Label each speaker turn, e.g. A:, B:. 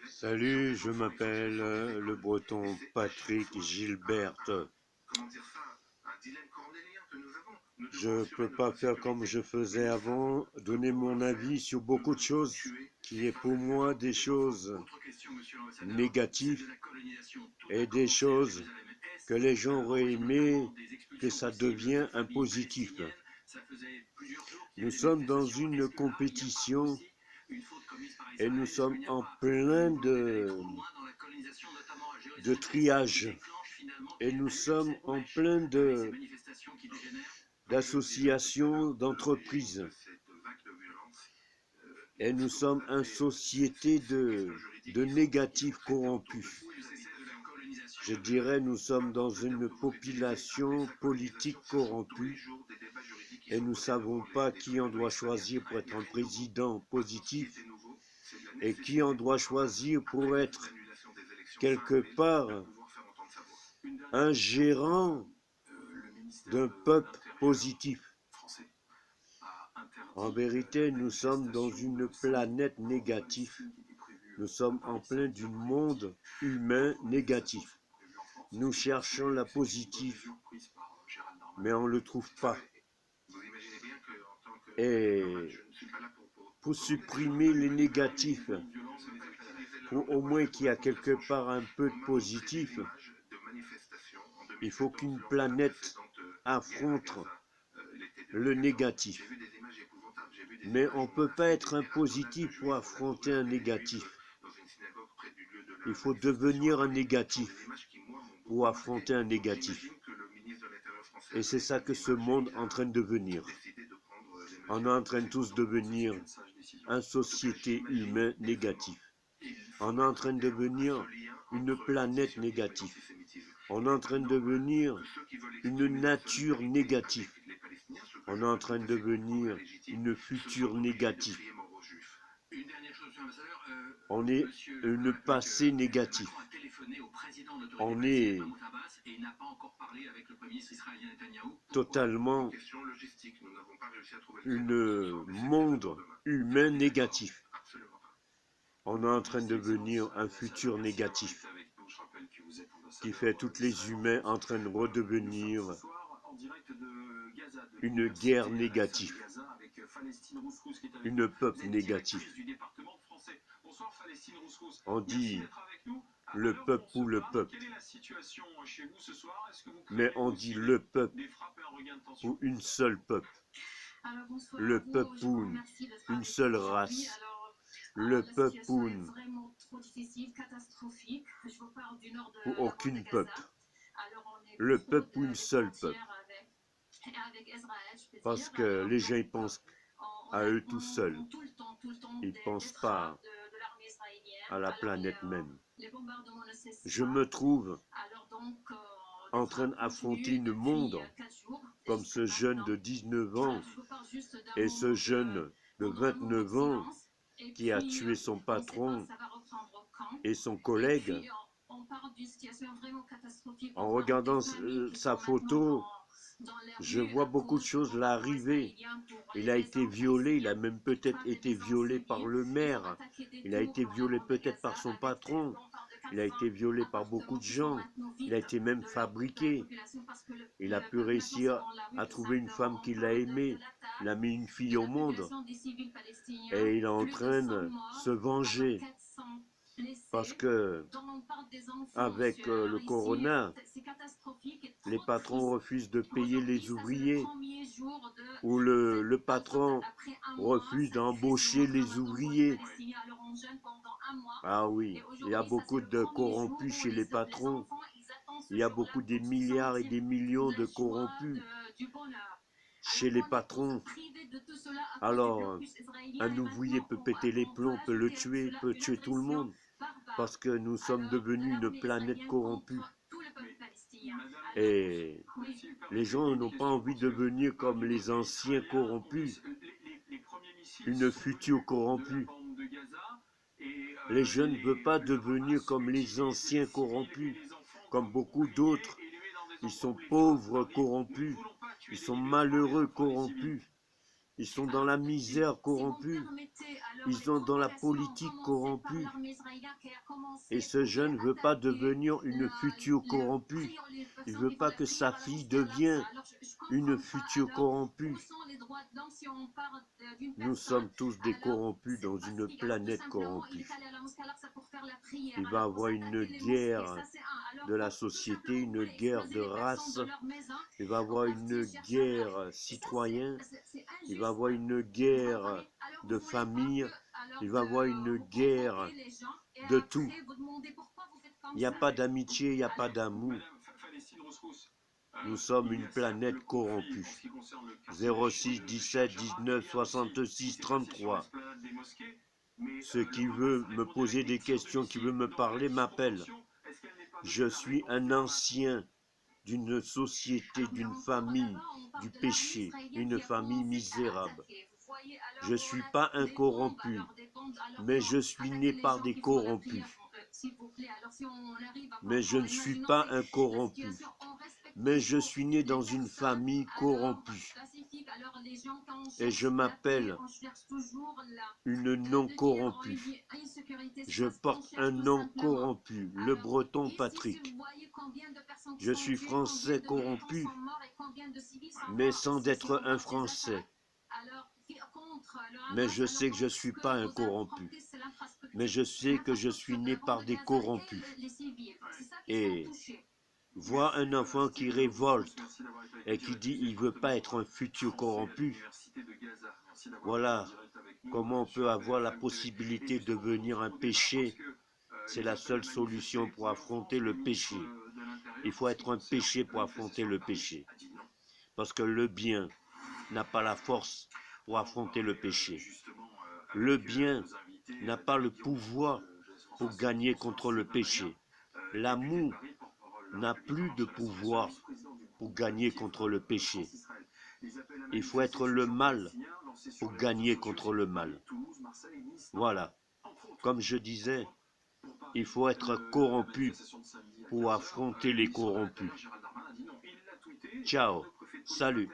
A: Salut, je m'appelle le breton Patrick Gilbert. Je ne peux pas faire comme je faisais avant, donner mon avis sur beaucoup de choses qui est pour moi des choses négatives et des choses que les gens auraient aimé que ça devienne un positif. Nous sommes dans une compétition et nous sommes en plein de triage et nous sommes en plein d'associations d'entreprises et nous sommes en société de négatifs corrompus. Je dirais nous sommes dans une population politique corrompue et nous ne savons pas qui on doit choisir pour être un président positif et qui on doit choisir pour être quelque part un gérant d'un peuple positif. En vérité, nous sommes dans une planète négative. Nous sommes en plein du monde humain négatif. Nous cherchons la positive, mais on ne le trouve pas. Et pour supprimer les négatifs, pour au moins qu'il y ait quelque part un peu de positif, il faut qu'une planète affronte le négatif. Mais on ne peut pas être un positif pour affronter un négatif. Il faut devenir un négatif pour affronter un négatif. Et c'est ça que ce monde est en train de devenir. On est en train de tous devenir une société humaine négative. On est en train de devenir une planète négative. On est en train de devenir une nature négative. On est en train de devenir une future négative. On est une passé négatif. On est totalement un monde humain négatif. On est en train de devenir un futur négatif qui fait tous les humains en train de redevenir une guerre négative, une peuple négatif. On dit le peuple pour le peuple, mais on dit le peuple pour une seule peuple, le peuple pour une seule race, le peuple pour aucune peuple, le peuple pour une seule peuple. Parce que les gens ils pensent à eux tout seuls, ils ne pensent pas à la planète même. Je me trouve en train d'affronter le monde comme ce jeune de 19 ans et ce jeune de 29 ans qui a tué son patron et son collègue. En regardant sa photo, je vois beaucoup de choses l'arriver. Il a été violé, il a même peut-être été violé par le maire, il a été violé peut-être par son patron, il a été violé par beaucoup de gens, il a été même fabriqué. Il a pu réussir à trouver une femme qu'il a aimée, il a mis une fille au monde et il est en train de se venger. Parce que avec le corona, les patrons refusent de payer les ouvriers ou le patron refuse d'embaucher les ouvriers. Ah oui, il y a beaucoup de corrompus chez les patrons. Il y a beaucoup des milliards et des millions de corrompus chez les patrons. Alors, un ouvrier peut péter les plombs, peut le tuer, peut tuer tout le monde. Parce que nous sommes devenus une planète corrompue. Et les gens n'ont pas envie de devenir comme les anciens corrompus, une future corrompue. Les jeunes ne veulent pas devenir comme les anciens corrompus, comme beaucoup d'autres. Ils sont pauvres corrompus, ils sont malheureux corrompus, ils sont dans la misère corrompue. Ils sont dans la politique corrompue. Et ce jeune ne veut pas devenir une future corrompue. Il ne veut pas que sa fille devienne une future corrompue. Nous sommes tous des corrompus dans une planète corrompue. Il va y avoir une guerre de la société, une guerre de race. Il va y avoir une guerre citoyenne. Il va y avoir une guerre de famille. Il va y avoir une guerre de tout. Il n'y a pas d'amitié, il n'y a pas d'amour. Nous sommes une planète corrompue. 06 17 19 66 33. Ceux qui veut me poser des questions, qui veut me parler, m'appelle. Je suis un ancien d'une société, d'une famille, du péché, une famille misérable. Je ne suis pas un corrompu, mais je suis né par des corrompus. Mais je ne suis pas un corrompu, mais je suis né dans une famille corrompue. Et je m'appelle une non corrompue. Je porte un nom corrompu, le breton Patrick. Je suis français corrompu, mais sans être un français. Mais je sais que je ne suis pas un corrompu. Mais je sais que je suis né par des corrompus. Et voir un enfant qui révolte et qui dit il ne veut pas être un futur corrompu, voilà comment on peut avoir la possibilité de devenir un péché. C'est la seule solution pour affronter le péché. Il faut être un péché pour affronter le péché. Parce que le bien n'a pas la force pour affronter le péché. Le bien n'a pas le pouvoir pour gagner contre le péché. L'amour n'a plus de pouvoir pour gagner contre le péché. Il faut être le mal pour gagner contre le mal. Voilà. Comme je disais, il faut être corrompu pour affronter les corrompus. Ciao. Salut.